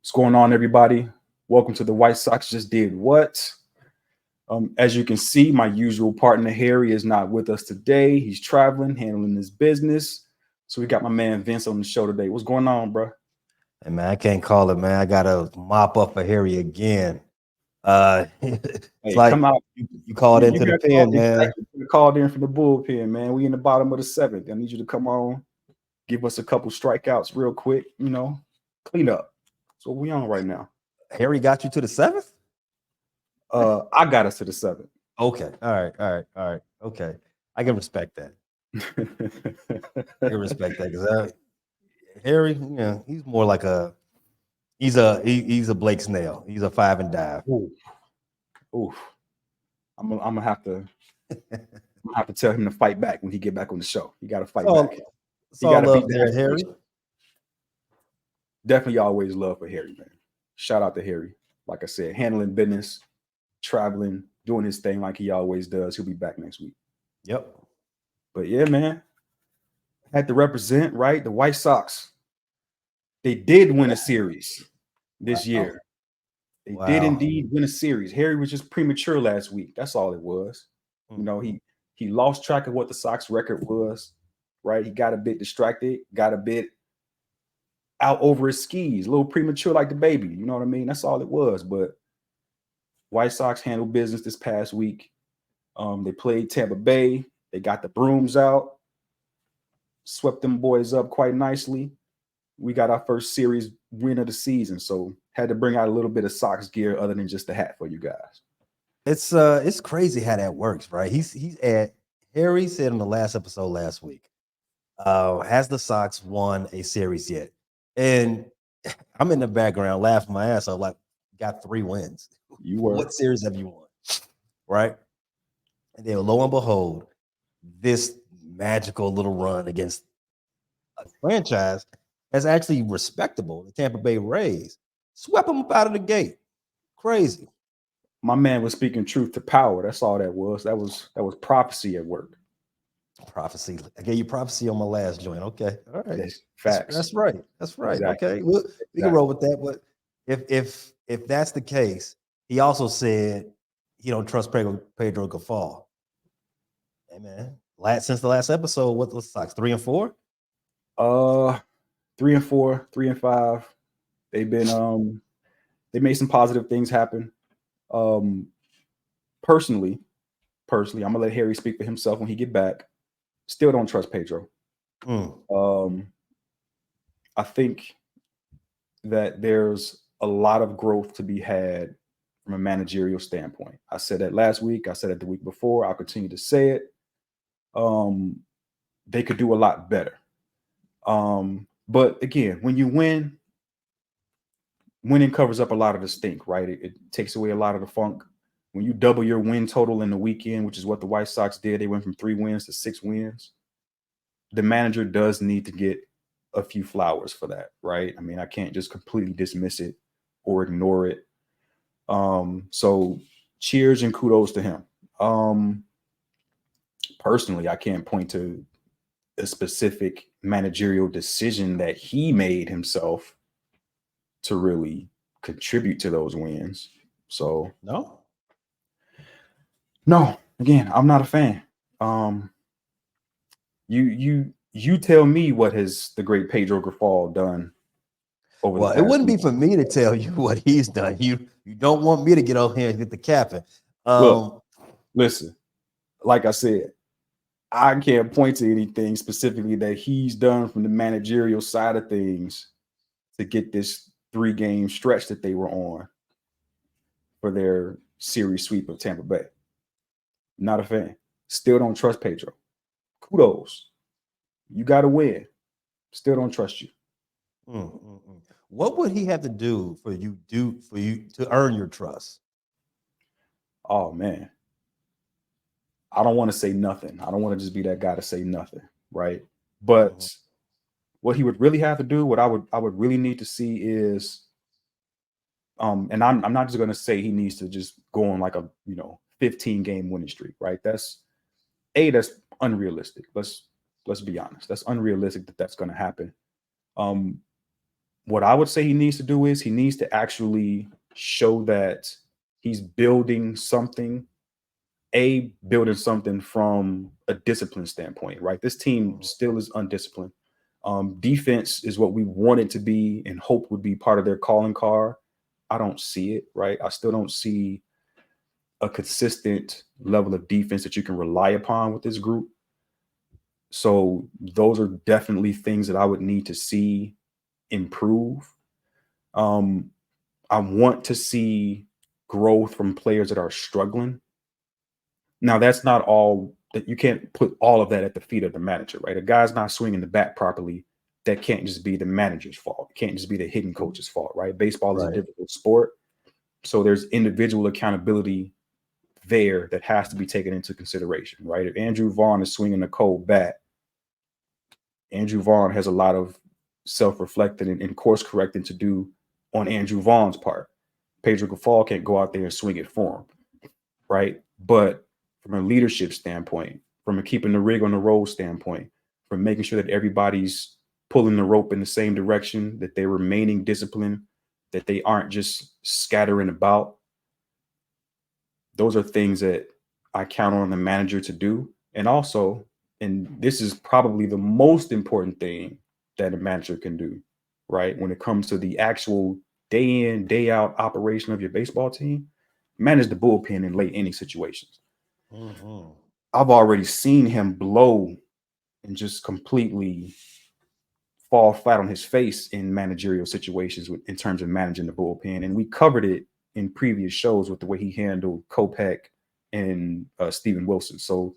What's going on, everybody? Welcome to the White Sox Just Did What? As you can see, my usual partner Harry is not with us today. He's traveling, handling his business. So we got my man Vince on the show today. What's going on, bro? Hey man, I can't call it, man. I gotta mop up for Harry again. It's Hey, like come out. you called You into the got called pen, man. exactly. You called in from the bullpen, man. We in the bottom of the seventh. I need you to come on, give us a couple strikeouts real quick. Clean up. So we on right now. Harry got you to the seventh? I got us to the seventh. Okay. All right. Okay. I can respect that. I can respect that because Harry, he's more like he's a Blake Snell. He's a five and dive. Ooh, ooh. I'm gonna have to tell him to fight back when he get back on the show. He got to fight back. It's He got all to beat love the there, Harry. aspiration. Definitely always love for Harry, man. Shout out to Harry. Like I said, handling business, traveling, doing his thing like he always does. He'll be back next week. Yep. But yeah, man, had to represent, right? The White Sox. They did win a series this year. They did indeed win a series. Harry was just premature last week. That's all it was. He lost track of what the Sox record was, right? He got a bit distracted, got a bit out over his skis, a little premature like the baby. You know what I mean? That's all it was. But White Sox handled business this past week. They played Tampa Bay. They got the brooms out, swept them boys up quite nicely. We got our first series win of the season, so had to bring out a little bit of Sox gear other than just the hat for you guys. It's crazy how that works, right? He's at Harry said on the last episode last week. Has the Sox won a series yet? And I'm in the background laughing my ass off, like, got 3 wins. You were. What series have you won? Right? And then lo and behold, this magical little run against a franchise that's actually respectable. The Tampa Bay Rays swept them up out of the gate. Crazy. My man was speaking truth to power. That's all that was. That was prophecy at work. Prophecy. I gave you prophecy on my last joint. Okay. All right. Yes, facts. That's right. That's right. Exactly. Okay. We can roll with that. But if that's the case, he also said he don't trust Pedro Gafal. Hey man, since the last episode, what's the Sox? 3 and 4? 3 and 4, 3 and 5. They've been they made some positive things happen. Personally, I'm gonna let Harry speak for himself when he get back. Still don't trust Pedro. I think that there's a lot of growth to be had from a managerial standpoint. I said that last week. I said it the week before. I'll continue to say it. They could do a lot better. But again, when you win, winning covers up a lot of the stink, right? It takes away a lot of the funk. When you double your win total in the weekend, which is what the White Sox did, they went from 3 wins to 6 wins. The manager does need to get a few flowers for that, right? I mean, I can't just completely dismiss it or ignore it. So cheers and kudos to him. Personally, I can't point to a specific managerial decision that he made himself to really contribute to those wins. So no, again, I'm not a fan. You tell me what has the great Pedro Grifol done over the past it wouldn't week. be for me to tell you what he's done. You don't want me to get over here and get the capping. Look, listen, like I said, I can't point to anything specifically that he's done from the managerial side of things to get this 3-game stretch that they were on for their series sweep of Tampa Bay. Not a fan. Still don't trust Pedro. Kudos. You got to win. Still don't trust you. What would he have to do for you to earn your trust? Oh man, I don't want to say nothing. I don't want to just be that guy to say nothing, right? But what he would really have to do, what I would really need to see is, and I'm not just going to say he needs to just go on like a 15-game winning streak, right? That's unrealistic. Let's be honest. That's unrealistic that's going to happen. what I would say he needs to do is he needs to actually show that he's building something, building something from a discipline standpoint, right? This team still is undisciplined. Defense is what we want it to be and hope would be part of their calling card. I don't see it, right? I still don't see a consistent level of defense that you can rely upon with this group. So those are definitely things that I would need to see improve. I want to see growth from players that are struggling. Now, that's not all that you can't put all of that at the feet of the manager, right? A guy's not swinging the bat properly. That can't just be the manager's fault. It can't just be the hitting coach's fault, right? Baseball is a difficult sport. So there's individual accountability there that has to be taken into consideration, right? If Andrew Vaughn is swinging a cold bat, Andrew Vaughn has a lot of self-reflecting and course correcting to do on Andrew Vaughn's part. Pedro Grifol can't go out there and swing it for him, right? But from a leadership standpoint, from a keeping the rig on the road standpoint, from making sure that everybody's pulling the rope in the same direction, that they're remaining disciplined, that they aren't just scattering about. Those are things that I count on the manager to do. And also, and this is probably the most important thing that a manager can do, right? When it comes to the actual day in, day out operation of your baseball team, manage the bullpen in late inning situations. I've already seen him blow and just completely fall flat on his face in managerial situations in terms of managing the bullpen. And we covered it in previous shows with the way he handled Kopech and Steven Wilson. So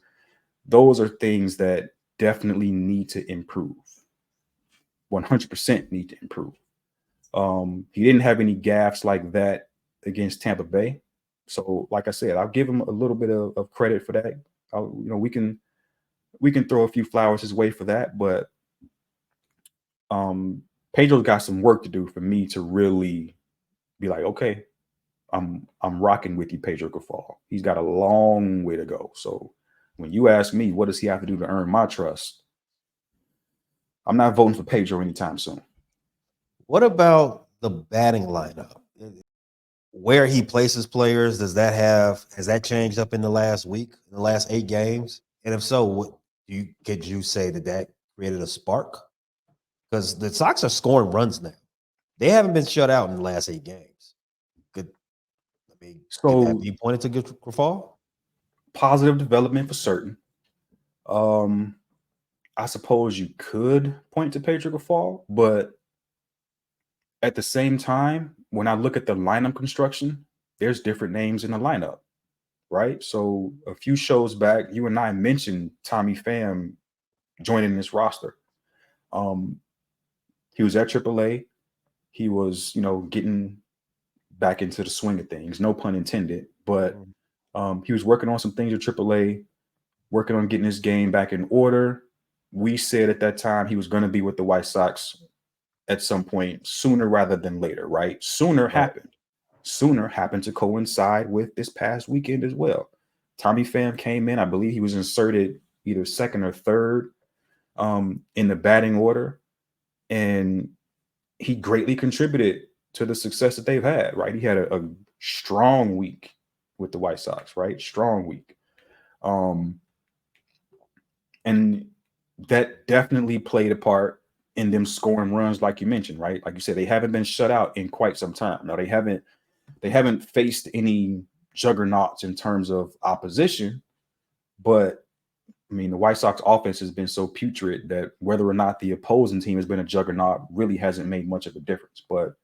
those are things that definitely need to improve. 100% need to improve. He didn't have any gaffes like that against Tampa Bay. So, like I said, I'll give him a little bit of credit for that. We can throw a few flowers his way for that, but Pedro's got some work to do for me to really be like, okay, I'm rocking with you, Pedro Grifol. He's got a long way to go. So when you ask me, what does he have to do to earn my trust? I'm not voting for Pedro anytime soon. What about the batting lineup? Where he places players, has that changed up in the last week, in the last 8 games? And if so, could you say that created a spark? Because the Sox are scoring runs now. They haven't been shut out in the last 8 games. You pointed to Grifol? Positive development for certain. I suppose you could point to Pedro Grifol, but at the same time, when I look at the lineup construction, there's different names in the lineup, right? So a few shows back, you and I mentioned Tommy Pham joining this roster. He was at AAA. He was, getting back into the swing of things, no pun intended, but he was working on some things at AAA, working on getting his game back in order. We said at that time he was going to be with the White Sox at some point sooner rather than later, right? Sooner happened to coincide with this past weekend as well. Tommy Pham came in. I believe he was inserted either second or third in the batting order, and he greatly contributed to the success that they've had, right? He had a strong week with the White Sox, right? Strong week. And that definitely played a part in them scoring runs, like you mentioned, right? Like you said, they haven't been shut out in quite some time. Now, they haven't faced any juggernauts in terms of opposition, but I mean, the White Sox offense has been so putrid that whether or not the opposing team has been a juggernaut really hasn't made much of a difference. But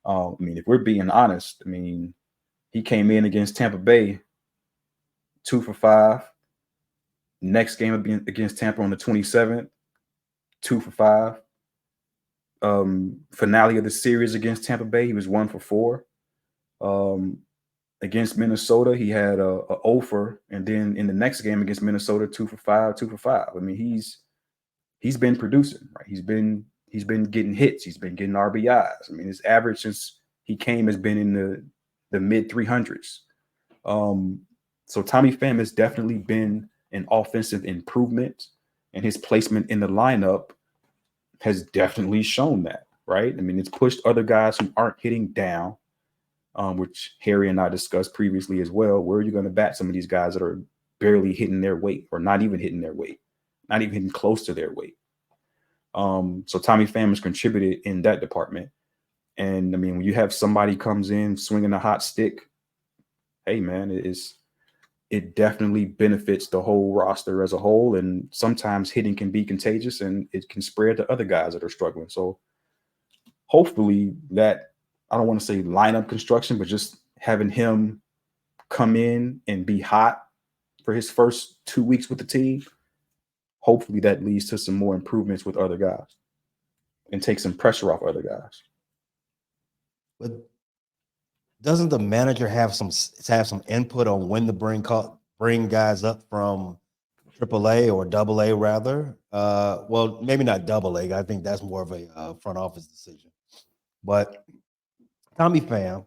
I mean, if we're being honest, I mean, he came in against Tampa Bay 2 for 5. Next game against Tampa on the 27th, 2 for 5. Finale of the series against Tampa Bay, he was 1 for 4. Against Minnesota, he had a 0 for, and then in the next game against Minnesota, 2 for 5, 2 for 5. I mean, he's been producing, right? He's been getting hits, he's been getting RBIs. I mean, his average since he came has been in the mid 300s. So Tommy Pham has definitely been an offensive improvement, and his placement in the lineup has definitely shown that. right? I mean, it's pushed other guys who aren't hitting down, which Harry and I discussed previously as well. Where are you going to bat some of these guys that are barely hitting their weight or not even hitting their weight, not even hitting close to their weight? So Tommy Pham has contributed in that department. And I mean, when you have somebody comes in swinging a hot stick, hey man, it definitely benefits the whole roster as a whole. And sometimes hitting can be contagious and it can spread to other guys that are struggling. So hopefully that, I don't want to say lineup construction, but just having him come in and be hot for his first 2 weeks with the team, hopefully that leads to some more improvements with other guys and take some pressure off other guys. But doesn't the manager have some input on when to bring guys up from AAA or AA rather? Well, maybe not AA. I think that's more of a front office decision. But Tommy Pham,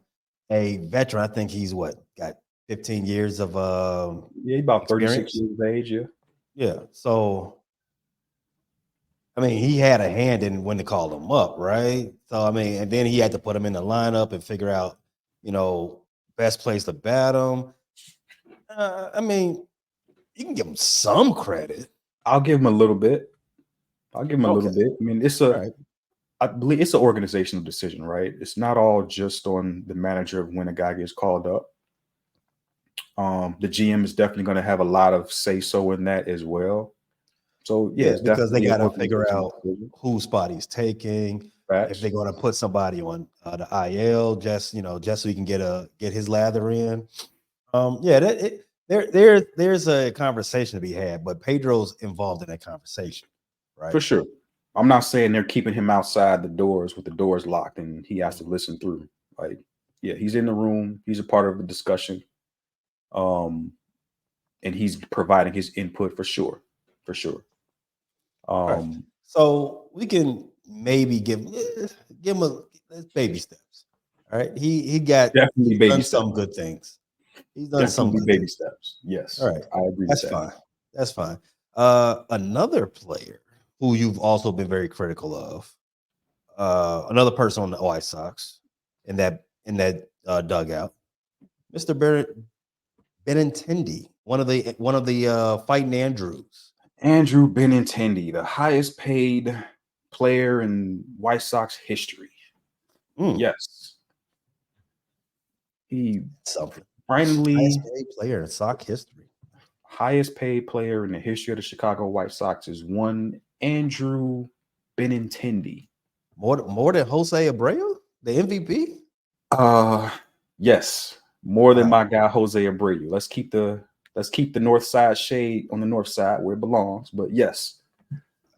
a veteran, I think he's got 15 years of about 36 experience. years of age, yeah. Yeah. So I mean, he had a hand in when to call him up, right? So I mean, and then he had to put him in the lineup and figure out, best place to bat him. I mean, you can give him some credit. I'll give him a little bit. I mean, I believe it's an organizational decision, right? It's not all just on the manager of when a guy gets called up. The GM is definitely going to have a lot of say so in that as well. So yeah, it's because they got to definitely figure an out whose spot he's taking. Facts. If they're going to put somebody on the IL, just so he can get his lather in. There's a conversation to be had, but Pedro's involved in that conversation, right? For sure. I'm not saying they're keeping him outside the doors with the doors locked and he has to listen through. Like, yeah, he's in the room. He's a part of the discussion. And he's providing his input for sure. Right. So we can maybe give him baby steps. All right. He got definitely baby done steps. Some good things. He's done some good baby things. steps. Yes. All right. I agree That's with that. fine. That's fine. Another player who you've also been very critical of, another person on the White Sox in that dugout, Mr. Benintendi, one of the Fighting Andrews. Andrew Benintendi, the highest paid player in White Sox history. Yes. He finally highest paid player in Sox history. Highest paid player in the history of the Chicago White Sox is one Andrew Benintendi. More than Jose Abreu, the MVP? Yes. More than my guy Jose Abreu. Let's keep the north side shade on the north side where it belongs. But yes,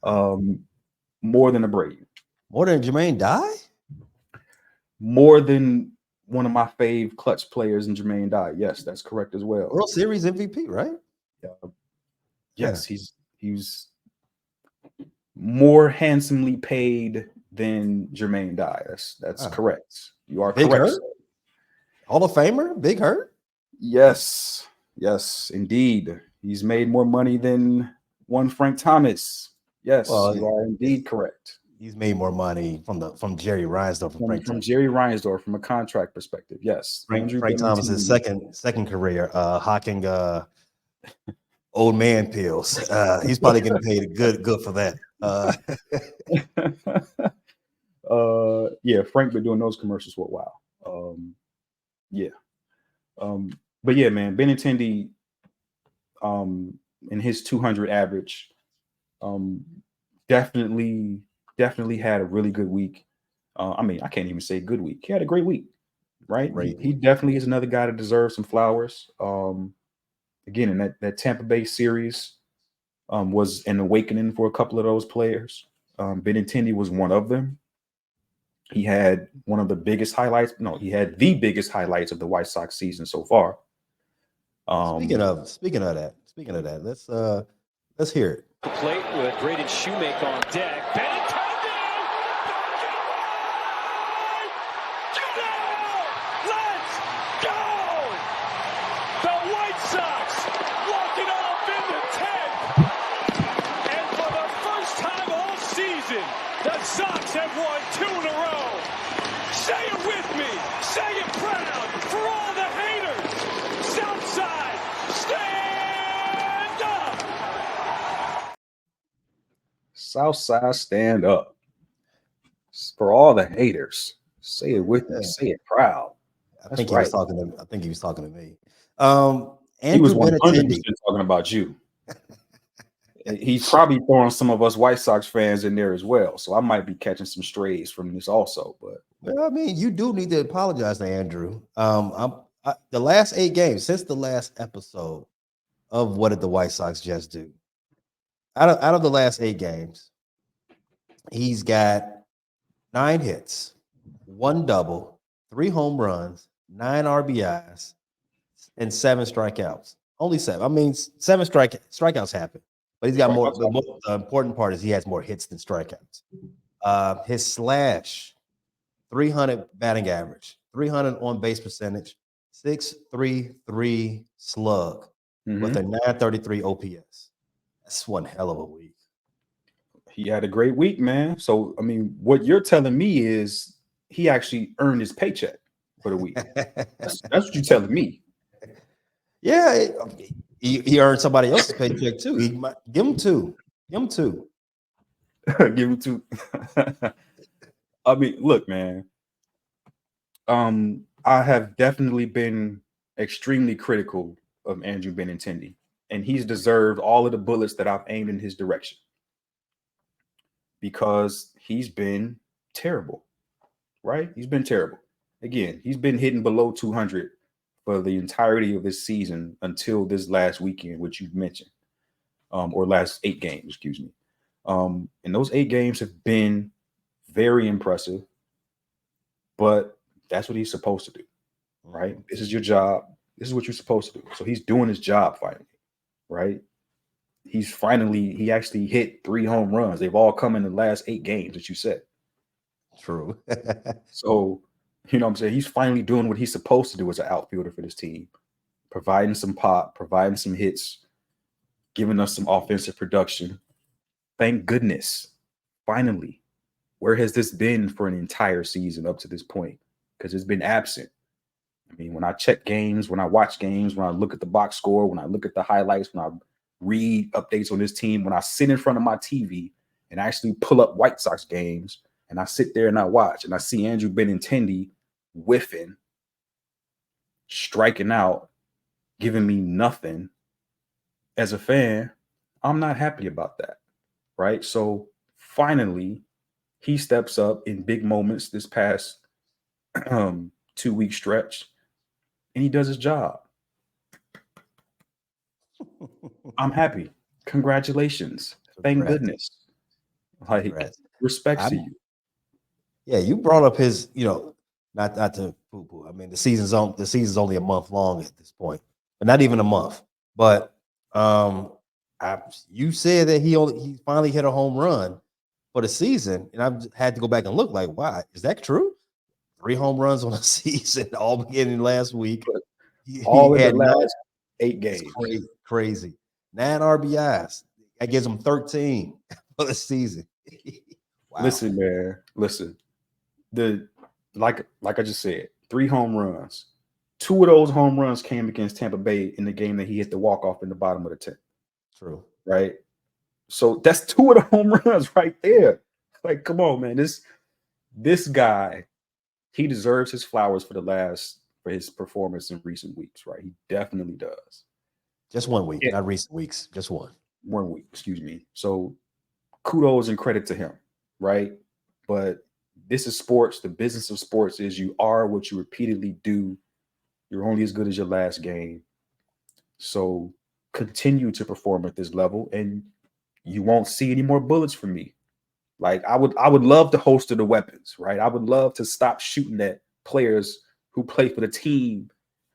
more than Abreu. More than Jermaine Dye? More than one of my fave clutch players in Jermaine Dye. Yes, that's correct as well. World Series MVP, right? Yes, he's more handsomely paid than Jermaine Dye. That's correct. You are Big correct. Hurt? Hall of Famer, Big Hurt? Yes, indeed. He's made more money than one Frank Thomas. Yes, you are indeed correct. He's made more money from Jerry Reinsdorf. From Jerry Reinsdorf from a contract perspective. Yes. Frank Thomas's second career, hawking old man pills. He's probably getting paid good for that. Frank been doing those commercials for a while. But yeah, man, Benintendi, in his 200 average, definitely had a really good week. I mean, I can't even say good week. He had a great week, right? He definitely is another guy that deserves some flowers. Again, in that Tampa Bay series, was an awakening for a couple of those players. Benintendi was one of them. He had one of the biggest highlights. No, he had the biggest highlights of the White Sox season so far. Speaking of that, let's hear it. The plate with Braden Shoemake on deck. Benintendi! Let's go! The White Sox walking off in the 10th. And for the first time all season, the Sox have have won 2 in a row. Say it with me. Say it proud for all the haters. Southside, stand up. Southside, stand up. For all the haters, say it with me. Yeah. Say it proud. I think right. he was talking to. I think he was talking to me. He was Andrew 100% Benintendi. talking about you. He's probably throwing some of us White Sox fans in there as well. So I might be catching some strays from this also. But Well, I mean, you do need to apologize to Andrew. The last 8 games since the last episode of What Did the White Sox Just Do? Out of the last 8 games, he's got 9 hits, 1 double, 3 home runs, 9 RBIs, and 7 strikeouts. Only 7. I mean, 7 strikeouts happen, but he's got more. The important part is he has more hits than strikeouts. His slash, 300 batting average, 300 on base percentage, 6.33 slug with a 933 OPS. That's one hell of a week. He had a great week, man. So, I mean, what you're telling me is he actually earned his paycheck for the week. That's what you're telling me. Yeah, he earned somebody else's paycheck too. He might give him 2. Give him 2. Give him 2. I mean, look, man. I have definitely been extremely critical of Andrew Benintendi, and he's deserved all of the bullets that I've aimed in his direction because he's been terrible, right? He's been terrible. Again, he's been hitting below 200 for the entirety of this season until this last weekend, which you've mentioned, or last 8 games, excuse me. And those 8 games have been very impressive, but that's what he's supposed to do, right? This is your job. This is what you're supposed to do. So he's doing his job finally, right? He actually hit 3 home runs. They've all come in the last 8 games that you said. True. So, you know what I'm saying? He's finally doing what he's supposed to do as an outfielder for this team, providing some pop, providing some hits, giving us some offensive production. Thank goodness. Finally. Where has this been for an entire season up to this point? Because it's been absent. I mean, when I check games, when I watch games, when I look at the box score, when I look at the highlights, when I read updates on this team, when I sit in front of my TV and actually pull up White Sox games and I sit there and I watch and I see Andrew Benintendi whiffing, striking out, giving me nothing as a fan, I'm not happy about that, right? So finally, he steps up in big moments this past 2-week stretch, and he does his job. I'm happy. Congratulations. Thank goodness. Like, respect to you. Yeah, you brought up his, not to poo-poo. I mean, the season's only a month long at this point, but not even a month. But you said that he finally hit a home run for the season, and I've had to go back and look. Like, wow, is that true? 3 home runs on a season, all beginning last week. All in the last 8 games. Crazy. 9 RBIs. That gives him 13 for the season. Wow. Listen, man. Listen. Like I just said, 3 home runs. 2 of those home runs came against Tampa Bay in the game that he hit the walk-off in the bottom of the 10th. True. Right? So that's 2 of the home runs right there. Like, come on, man. This guy, he deserves his flowers for his performance in recent weeks, right? He definitely does. Just 1 week, not recent weeks. Just 1. 1 week, excuse me. So kudos and credit to him, right? But this is sports. The business of sports is you are what you repeatedly do. You're only as good as your last game. So continue to perform at this level, and you won't see any more bullets from me. Like I would love to holster the weapons, right? I would love to stop shooting at players who play for the team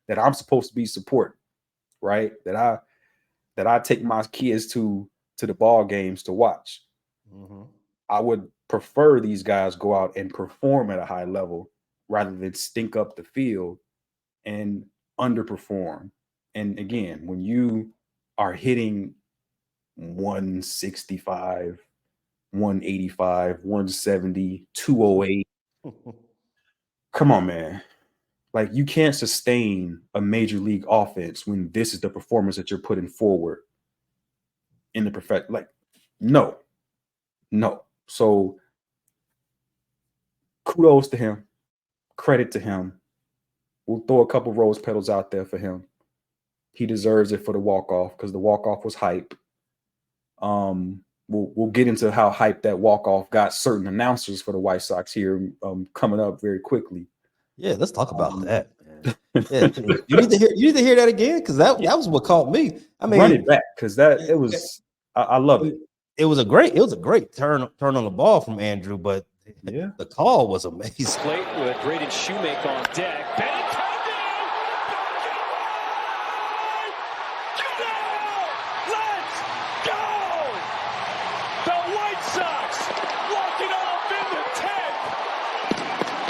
that I'm supposed to be supporting, right? That I take my kids to the ball games to watch. Mm-hmm. I would prefer these guys go out and perform at a high level rather than stink up the field and underperform. And again, when you are hitting 165, 185, 170, 208. Come on, man. Like, you can't sustain a major league offense when this is the performance that you're putting forward in the perfect. Like, no. So kudos to him, credit to him. We'll throw a couple rose petals out there for him. He deserves it for the walk-off because the walk-off was hype. We'll get into how hype that walk-off got certain announcers for the White Sox here coming up very quickly. Yeah, let's talk about that, man. Yeah, you need to hear that again because that was what caught me. I mean, run it back because it was I love it. It was a great turn on the ball from Andrew, but yeah, the call was amazing. Slate with Braden Shoemake on deck. Let's go! The White Sox walking off in the 10th.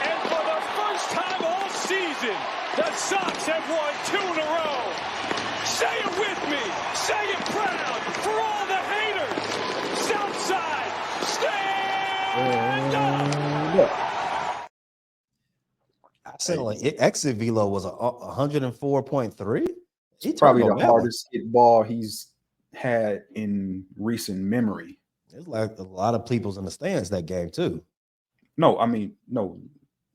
And for the first time all season, the Sox have won 2 in a row. Say it with me. Say it proud for all the haters. Southside, stand up. I said like exit velo was 104.3. It's probably the hardest hit ball he's had in recent memory. It's like a lot of people's in the stands that game too. No, I mean, no,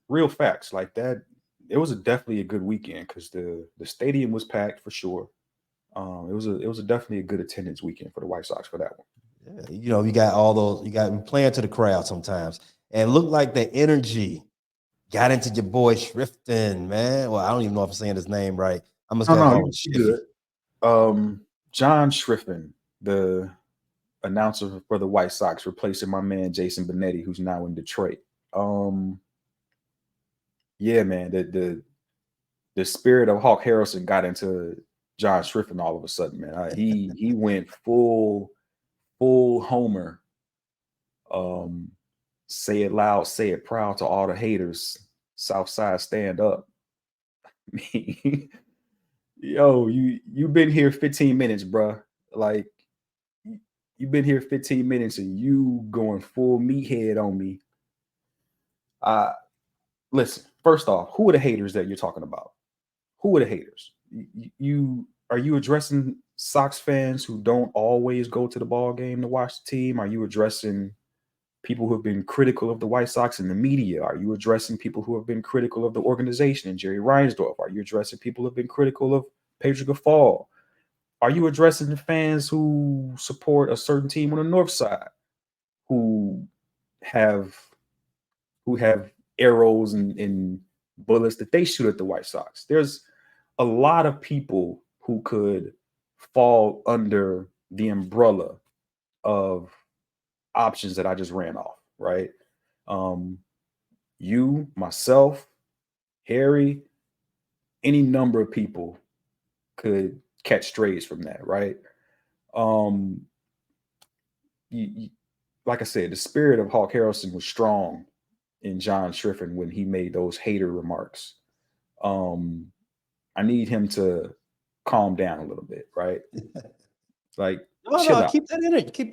real facts like that. It was definitely a good weekend because the stadium was packed for sure. It was definitely a good attendance weekend for the White Sox for that one. Yeah, you know, you got all those. You got playing to the crowd sometimes, and it looked like the energy got into your boy Shrifton, man. Well, I don't even know if I'm saying his name right. I'm just gonna call him good. John Shrifton, the announcer for the White Sox, replacing my man Jason Benetti, who's now in Detroit. Yeah, man, the spirit of Hawk Harrelson got into John Shrifton all of a sudden, man. He went full Homer. Say it loud, say it proud to all the haters. Southside, stand up. Yo, you've been here 15 minutes, bro. Like, you've been here 15 minutes and you going full meathead on me. Listen, first off, who are the haters that you're talking about? Who are the haters? Are you addressing Sox fans who don't always go to the ball game to watch the team? Are you addressing people who have been critical of the White Sox in the media? Are you addressing people who have been critical of the organization and Jerry Reinsdorf? Are you addressing people who have been critical of Pedro Gaffal? Are you addressing the fans who support a certain team on the north side who have arrows and bullets that they shoot at the White Sox? There's a lot of people who could fall under the umbrella of options that I just ran off, right? You, myself, Harry, any number of people could catch strays from that, right? Like I said, the spirit of Hawk Harrelson was strong in John Shrifton when he made those hater remarks. I need him to calm down a little bit, right? Like, chill out. Keep that energy. Keep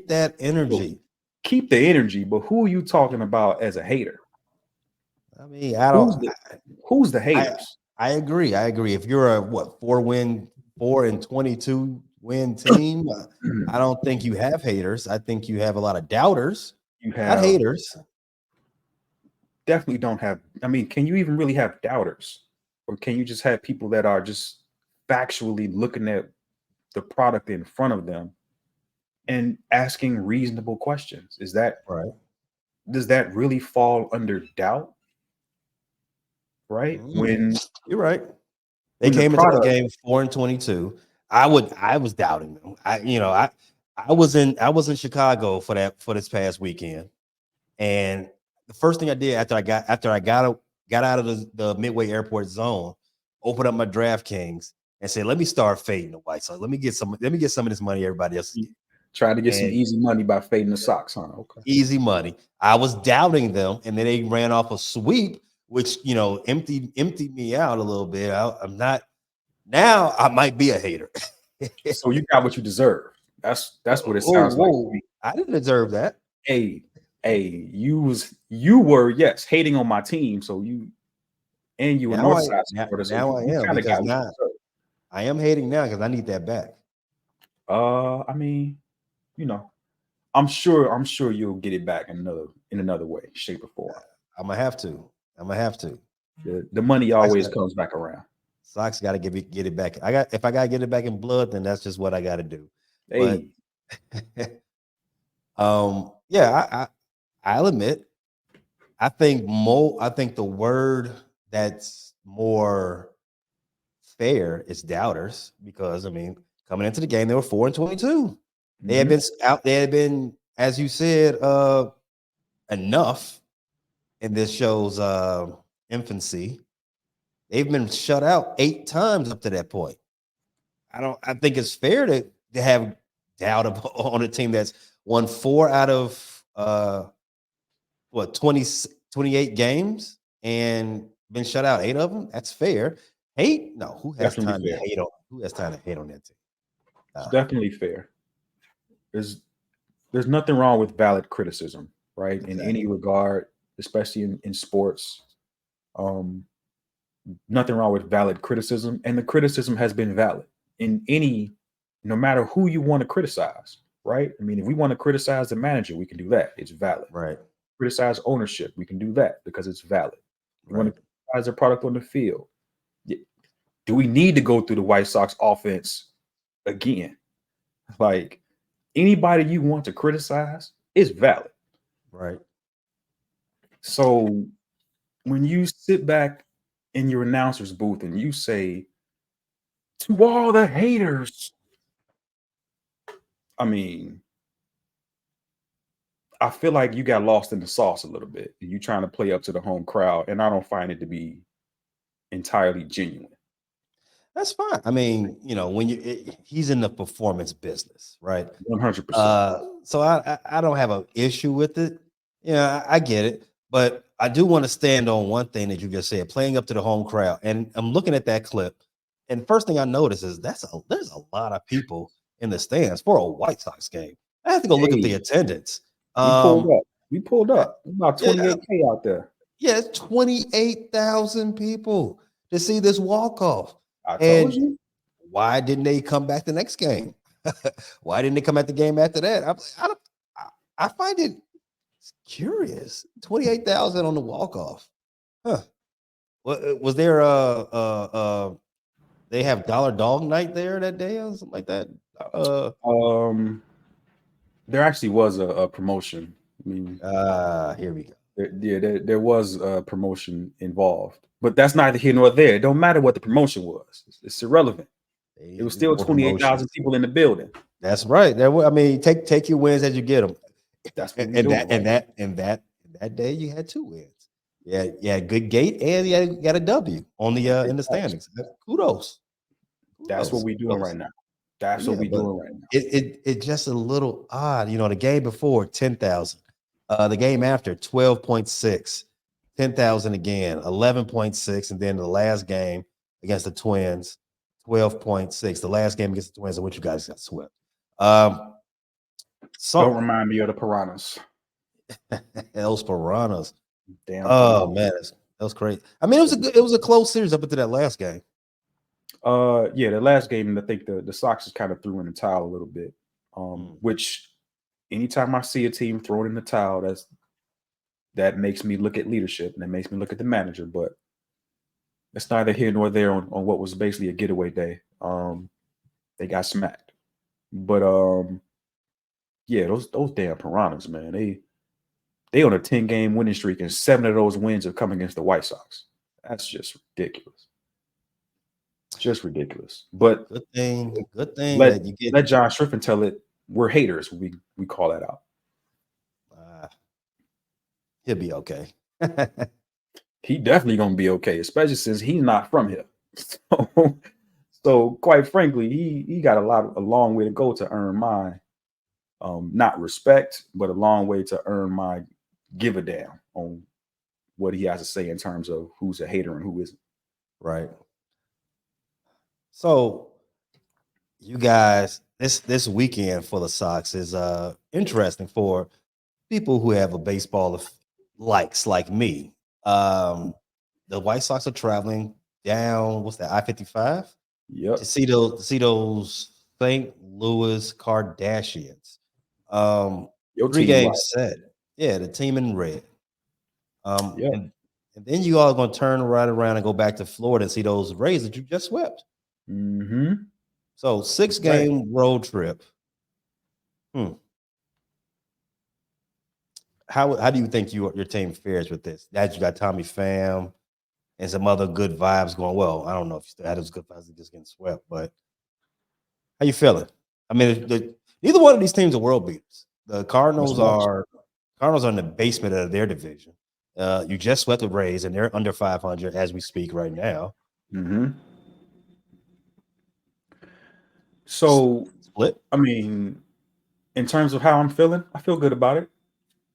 that energy. Keep the energy, but who are you talking about as a hater? I mean, who's the haters? I agree. If you're a 4-22 win team, I don't think you have haters. I think you have a lot of doubters. You have not haters. Definitely don't have. I mean, can you even really have doubters? Or can you just have people that are just factually looking at the product in front of them and asking reasonable questions? Is that right? Does that really fall under doubt? Right? When you're right. They came into the game 4-22. I was doubting them. I was in Chicago for this past weekend. And the first thing I did after I got out of the Midway Airport zone, opened up my DraftKings and said, let me start fading the White Sox. Let me get some of this money everybody else is getting. Trying to get some easy money by fading the Sox, huh? Okay. Easy money. I was doubting them, and then they ran off a sweep, which emptied me out a little bit. I'm not now. I might be a hater. So you got what you deserve. That's what it Whoa, sounds like to whoa. me. I didn't deserve that. Hey, you were yes hating on my team, so you a Northside supporter, so Now I you am, kind of because got what you now deserve. I am hating now because I need that back. I mean, you know, I'm sure you'll get it back in another way, shape, or form. I'm gonna have to. The money Sox always got- comes back around. Sox got to get it back. If I got to get it back in blood, then that's just what I got to do. But Hey, yeah, I'll admit, I think the word that's more fair is doubters, because I mean, coming into the game, they were 4-22. They had mhm. been out. They had been, as you said, enough in this show's infancy. They've been shut out 8 times up to that point. I think it's fair to have doubt on a team that's won 4 out of 28 games and been shut out 8 of them. That's fair. Hate? No, who has Definitely time fair. to hate on that team? It's definitely fair. There's nothing wrong with valid criticism, right? In any regard, especially in sports. Um, Nothing wrong with valid criticism, and the criticism has been valid in no matter who you want to criticize, right? I mean, if we want to criticize the manager, we can do that. It's valid. Right. Criticize ownership, we can do that because it's valid. We want Right. to criticize their product on the field. Do we need to go through the White Sox offense again? Like, anybody you want to criticize is valid. Right. So when you sit back in your announcer's booth and you say, to all the haters, I mean, I feel like you got lost in the sauce a little bit. You trying to play up to the home crowd, and I don't find it to be entirely genuine. That's fine. I mean, when he's in the performance business, right? 100%. So I don't have an issue with it. Yeah, I get it, but I do want to stand on one thing that you just said, playing up to the home crowd. And I'm looking at that clip, and first thing I notice is there's a lot of people in the stands for a White Sox game. I have to go look at the Hey, attendance. we pulled up. We pulled yeah, up. About yeah, 28K out there. yeah, it's 28,000 people to see this walk off. I told And you. why didn't they come back the next game? Why didn't they come at the game after that? I find it curious. 28,000 on the walk off. Huh. Was there they have Dollar Dog Night there that day or something like that? There actually was a promotion. I mean, Here we go. there was a promotion involved, but that's neither here nor there. It don't matter what the promotion was. It's irrelevant. It was still 28,000 people in the building. That's right. I mean, take your wins as you get them. That's what And that day you had 2 wins. Yeah, you had good gate and you got a W on the in the standings. Kudos. That's what we're doing right now. That's what we're doing right now. It just a little odd. The game before 10,000. The game after 12.6, 10,000 again, 11.6, and then the last game against the Twins, 12.6. The last game against the Twins, in which you guys got swept. Don't remind me of the Piranhas. Those Piranhas. Damn. Oh man, that was crazy. I mean, it was a close series up until that last game. Yeah, the last game, I think the Sox just kind of threw in the towel a little bit. Which anytime I see a team throwing in the towel, that makes me look at leadership and that makes me look at the manager. But it's neither here nor there on what was basically a getaway day. They got smacked. But yeah, those damn Piranhas, man. They on a 10-game winning streak, and 7 of those wins have come against the White Sox. That's just ridiculous. Just ridiculous. But good thing let that you get. Let John Striffen tell it. We're haters. We call that out. He'll be okay. He definitely gonna be okay, especially since he's not from here. So quite frankly, he got a long way to go to earn my not respect, but a long way to earn my give a damn on what he has to say in terms of who's a hater and who isn't. Right. So you guys, this weekend for the Sox is interesting for people who have a baseball likes like me. The White Sox are traveling down, what's that, I-55? Yep. To see those St. Louis Kardashians. Your 3 team, game right? set. Yeah, the team in red. Yeah. And then you all are gonna turn right around and go back to Florida and see those Rays that you just swept. Mm-hmm. So 6-game road trip. How do you think your team fares with this? That you got Tommy Pham and some other good vibes going. Well, I don't know if you still had those good vibes just getting swept, but how you feeling? I mean, neither one of these teams are world beaters. The Cardinals are in the basement of their division. You just swept the Rays, and they're under 500 as we speak right now. Mm-hmm. So, Split. I mean, in terms of how I'm feeling, I feel good about it,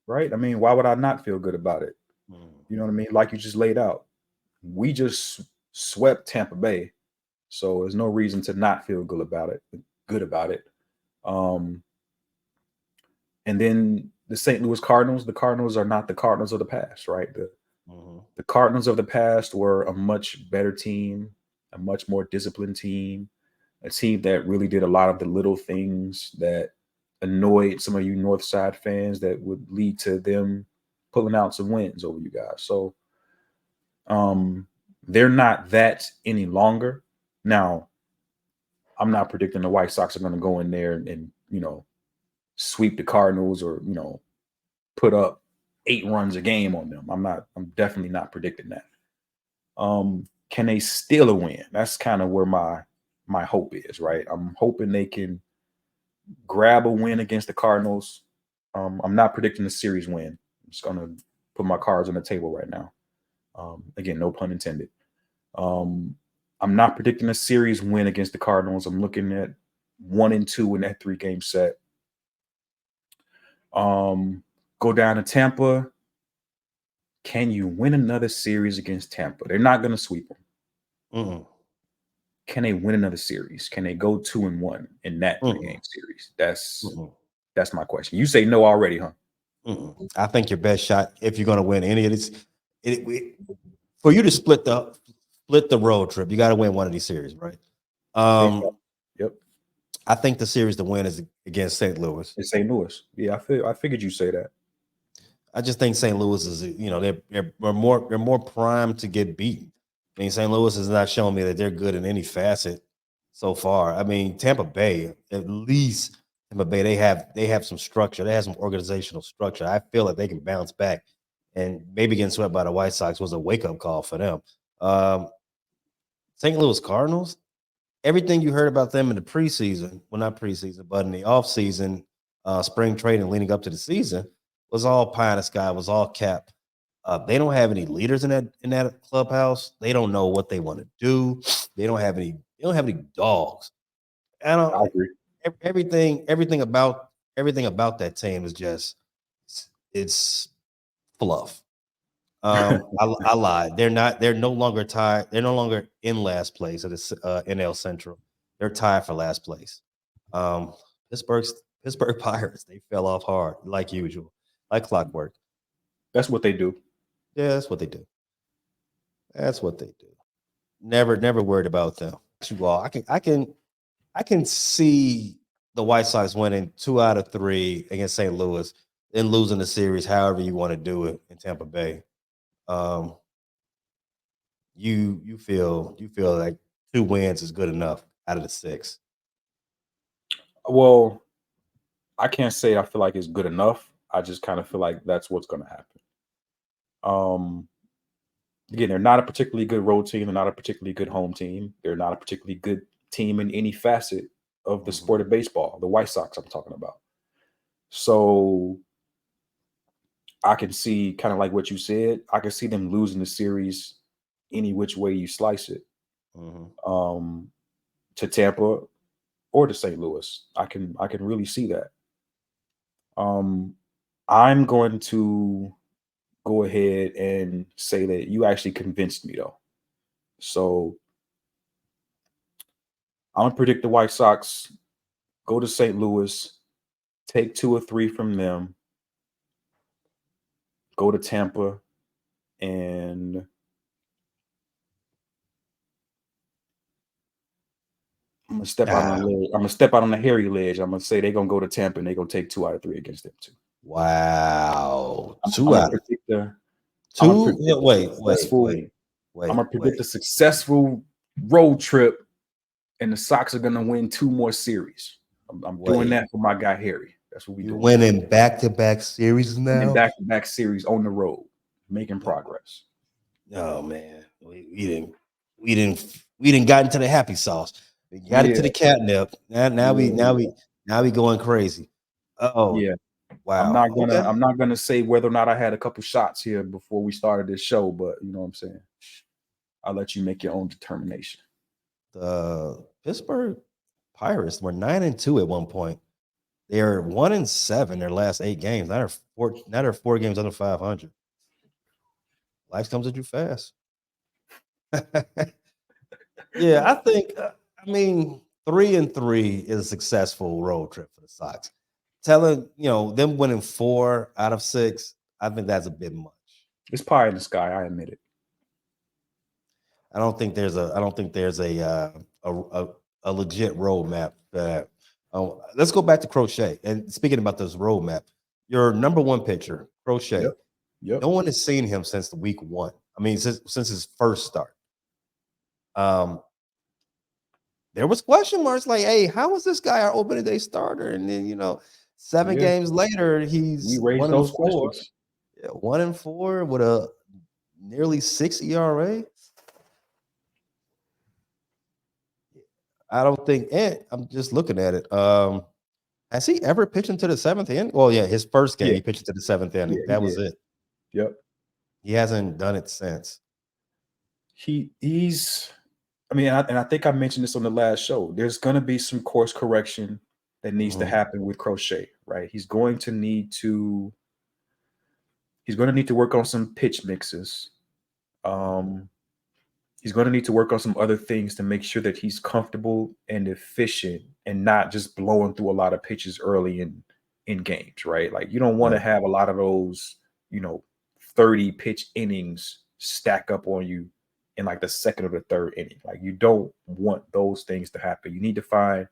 right? I mean, why would I not feel good about it? You know what I mean? Like you just laid out. We just swept Tampa Bay, so there's no reason to not feel good about it. And then the St. Louis Cardinals. The Cardinals are not the Cardinals of the past, right? The Cardinals of the past were a much better team, a much more disciplined team, a team that really did a lot of the little things that annoyed some of you North Side fans that would lead to them pulling out some wins over you guys. So they're not that any longer. Now, I'm not predicting the White Sox are going to go in there and sweep the Cardinals or put up 8 runs a game on them. I'm definitely not predicting that. Can they steal a win? That's kind of where my hope is, right? I'm hoping they can grab a win against the Cardinals. I'm not predicting a series win. I'm just gonna put my cards on the table right now. Again, no pun intended. I'm not predicting a series win against the Cardinals. I'm looking at 1-2 in that 3-game set. Go down to Tampa. Can you win another series against Tampa? They're not going to sweep them. Can they win another series? Can they go 2-1 in that 3-game series? That's my question. You say no already, huh? I think your best shot, if you're going to win any of this, for you to split the road trip, you got to win one of these series, right? Yep. I think the series to win is against St. Louis. It's St. Louis. Yeah, I figured you'd say that. I just think St. Louis is, they're more primed to get beaten. I mean, St. Louis has not shown me that they're good in any facet so far. I mean, Tampa Bay, at least Tampa Bay, they have some structure. They have some organizational structure. I feel like they can bounce back, and maybe getting swept by the White Sox was a wake-up call for them. St. Louis Cardinals, everything you heard about them in the preseason, well, not preseason, but in the offseason, spring training leading up to the season, was all pie in the sky, was all cap. They don't have any leaders in that clubhouse. They don't know what they want to do. They don't have any dogs. I agree. Everything about that team is just it's fluff. I lied. They're no longer tied. They're no longer in last place at the NL Central. They're tied for last place. Pittsburgh Pirates, they fell off hard like usual, like clockwork. That's what they do. Yeah, that's what they do. That's what they do. Never worried about them. You all, I can see the White Sox winning 2 out of 3 against St. Louis, then losing the series, however you want to do it in Tampa Bay. You feel like 2 wins is good enough out of the 6? Well, I can't say I feel like it's good enough. I just kind of feel like that's what's going to happen. Again, they're not a particularly good road team. They're not a particularly good home team. They're not a particularly good team in any facet of the sport of baseball. The White Sox I'm talking about. So I can see, kind of like what you said, I can see them losing the series any which way you slice it. To Tampa or to St. Louis. I can really see that. I'm going to go ahead and say that you actually convinced me, though. So I'm gonna predict the White Sox go to St. Louis, take 2 or 3 from them, go to Tampa, and I'm gonna step out on the ledge. I'm gonna step out on the hairy ledge. I'm gonna say they're gonna go to Tampa and they're gonna take 2 out of 3 against them too. Wow. I'm 2 gonna out. predict the 2. Wait. I'm gonna predict a successful road trip, and the Sox are gonna win 2 more series. I'm doing that for my guy Harry. That's what we You do. winning back-to-back series now. And back-to-back series on the road, making progress. Oh man, we didn't got into the happy sauce. We got into the catnip. Now we going crazy. Oh yeah. wow. I'm not gonna say whether or not I had a couple shots here before we started this show, but you know what I'm saying. I'll let you make your own determination. The Pittsburgh Pirates were 9-2 at one point. They're 1-7 their last 8 games. Now they're 4 games under 500. Life comes at you fast. Yeah, I think. I mean, 3-3 is a successful road trip for the Sox. Telling them winning 4 out of 6, I think that's a bit much. It's pie in the sky. I admit it. I don't think there's a legit roadmap for that. Let's go back to Crochet. And speaking about this roadmap, your number 1 pitcher, Crochet. Yep. No one has seen him since week 1. I mean, since his first start. There was question marks like, hey, how was this guy our opening day starter? And then 7 games later, he's we raised those 1-4. questions. Yeah, 1-4 with a nearly 6 ERA. I don't think. I'm just looking at it. Has he ever pitched into the 7th inning? Well, yeah, his first game he pitched into the 7th inning. That was it. Yep. He hasn't done it since. He's. I mean, I think I mentioned this on the last show. There's going to be some course correction that needs to happen with Crochet, right? He's going to need to work on some pitch mixes. He's going to need to work on some other things to make sure that he's comfortable and efficient and not just blowing through a lot of pitches early in games, right? Like you don't want to have a lot of those, 30 pitch innings stack up on you in like the 2nd or the 3rd inning. Like you don't want those things to happen. You need to find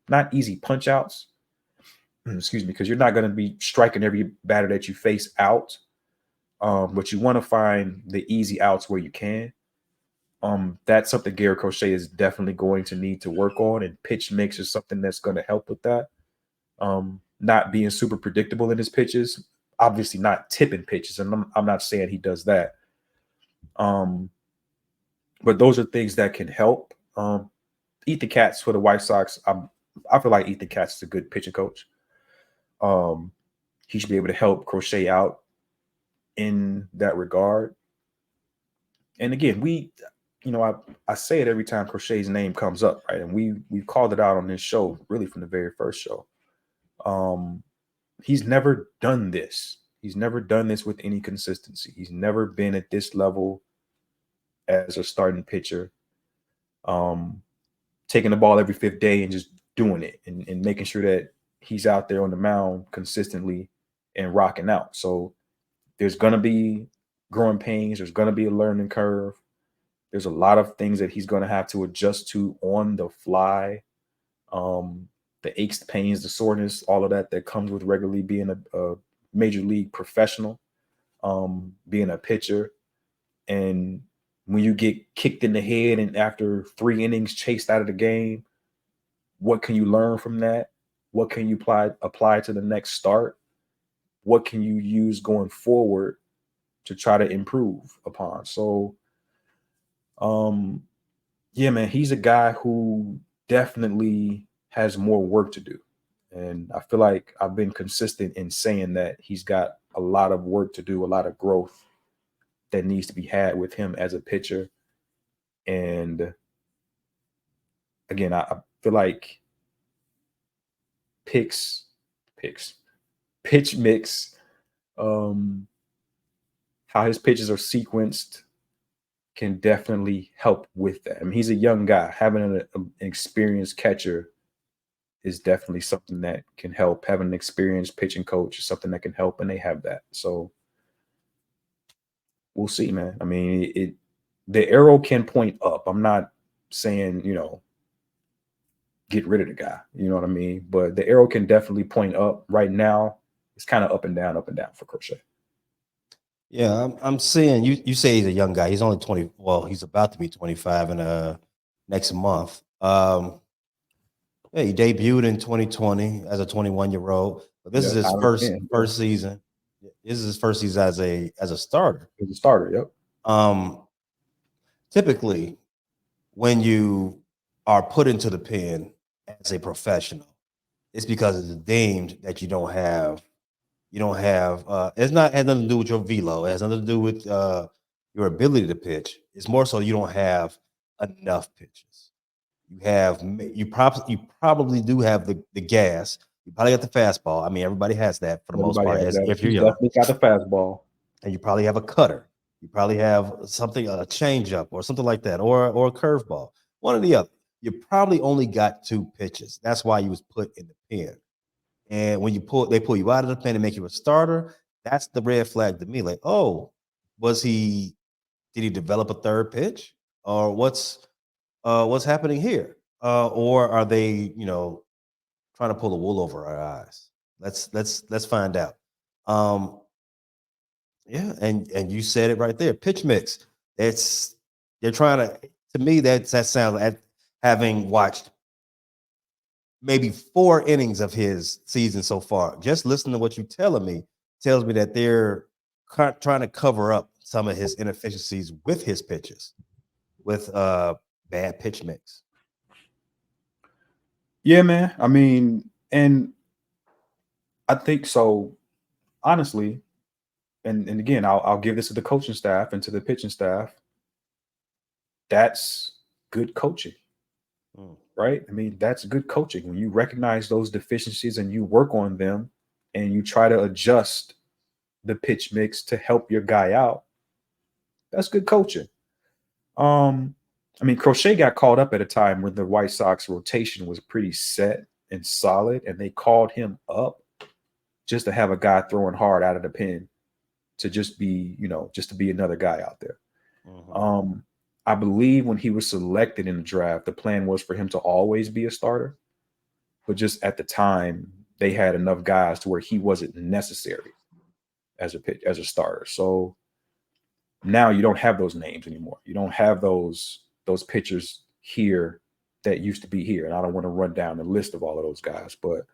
not easy punch outs, because you're not going to be striking every batter that you face out. But you want to find the easy outs where you can. That's something Garrett Crochet is definitely going to need to work on, and pitch mix is something that's going to help with that. Not being super predictable in his pitches, obviously not tipping pitches, and I'm not saying he does that. But those are things that can help. Ethan Katz for the White Sox. I feel like Ethan Katz is a good pitching coach. He should be able to help Crochet out in that regard. And again, I say it every time Crochet's name comes up, right? And we've called it out on this show, really from the very first show. He's never done this. He's never done this with any consistency. He's never been at this level as a starting pitcher, taking the ball every 5th day and just doing it and making sure that he's out there on the mound consistently and rocking out. So there's going to be growing pains. There's going to be a learning curve. There's a lot of things that he's going to have to adjust to on the fly. The aches, the pains, the soreness, all of that comes with regularly being a major league professional, being a pitcher. And when you get kicked in the head and after 3 innings chased out of the game, what can you learn from that? What can you apply to the next start? What can you use going forward to try to improve upon? So, yeah, man, he's a guy who definitely has more work to do. And I feel like I've been consistent in saying that he's got a lot of work to do, a lot of growth that needs to be had with him as a pitcher. And again, I feel like pitch mix, how his pitches are sequenced can definitely help with that. I mean, he's a young guy. Having an experienced catcher is definitely something that can help. Having an experienced pitching coach is something that can help, and they have that. So we'll see, man. I mean, the arrow can point up. I'm not saying, get rid of the guy. You know what I mean? But the arrow can definitely point up. Right now, it's kind of up and down for Crochet. Yeah, I'm seeing you say he's a young guy. He's only 20. Well, he's about to be 25 in next month. Yeah, he debuted in 2020 as a 21-year-old. But this is his first season. This is his first season as a starter. As a starter, yep. Typically, when you are put into the pen as a professional, it's because it's deemed that you don't have it's not has nothing to do with your velo. It has nothing to do with your ability to pitch. It's more so you don't have enough pitches. You probably do have the gas. You probably got the fastball. I mean, everybody has that for the most part. If you're young, definitely got the fastball, and you probably have a cutter. You probably have something, a changeup or something like that, or a curveball. One or the other. You probably only got 2 pitches. That's why you was put in the pen. And when they pull you out of the pen and make you a starter, that's the red flag to me. Like, oh, did he develop a third pitch? Or what's happening here? Or are they, trying to pull the wool over our eyes? Let's find out. Yeah, and you said it right there. Pitch mix. They're trying to me, that sounds like, having watched maybe 4 innings of his season so far. Just listening to what you're telling me tells me that they're trying to cover up some of his inefficiencies with his pitches, with bad pitch mix. Yeah, man. I mean, and I think so, honestly, and again, I'll give this to the coaching staff and to the pitching staff. That's good coaching. Right? I mean, that's good coaching. When you recognize those deficiencies and you work on them and you try to adjust the pitch mix to help your guy out, that's good coaching. I mean, Crochet got called up at a time when the White Sox rotation was pretty set and solid, and they called him up just to have a guy throwing hard out of the pen, to just be, just to be another guy out there. Mm-hmm. I believe when he was selected in the draft, the plan was for him to always be a starter. But just at the time, they had enough guys to where he wasn't necessary as a starter. So now you don't have those names anymore. You don't have those pitchers here that used to be here. And I don't want to run down the list of all of those guys, but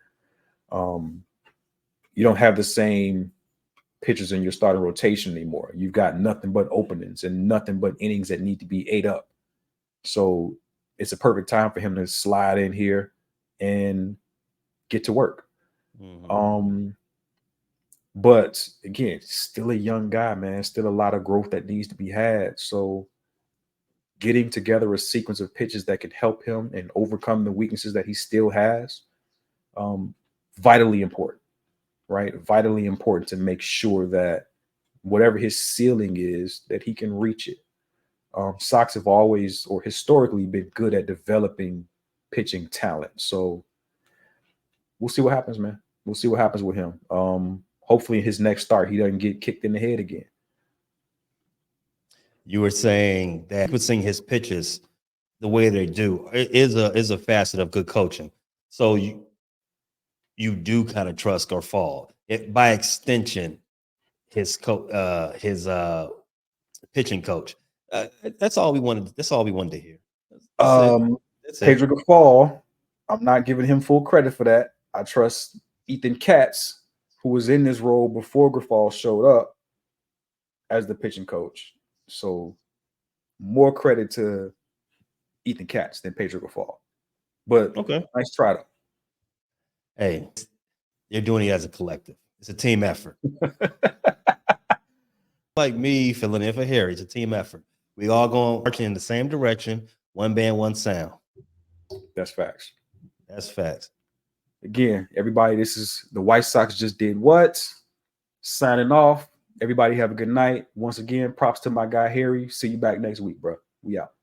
you don't have the same pitchers in your starting rotation anymore. You've got nothing but openings and nothing but innings that need to be ate up. So it's a perfect time for him to slide in here and get to work. Mm-hmm. But again, still a young guy, man. Still a lot of growth that needs to be had. So getting together a sequence of pitches that can help him and overcome the weaknesses that he still has, vitally important. Right? Vitally important to make sure that whatever his ceiling is, that he can reach it. Sox have always, or historically, been good at developing pitching talent. So we'll see what happens, man. We'll see what happens with him. Hopefully in his next start, he doesn't get kicked in the head again. You were saying that seeing his pitches the way they do is a facet of good coaching. So you do kind of trust Grifol. By extension, his pitching coach. That's all we wanted. That's all we wanted to hear. Pedro Grifol, I'm not giving him full credit for that. I trust Ethan Katz, who was in this role before Grifol showed up, as the pitching coach. So more credit to Ethan Katz than Pedro Grifol. But okay, nice try though. Hey, you're doing it as a collective. It's a team effort. Like me filling in for Harry, it's a team effort. We all going marching in the same direction. One band, one sound. That's facts. That's facts. Again, everybody, this is the White Sox just did what? Signing off. Everybody have a good night. Once again, props to my guy Harry. See you back next week, bro. We out.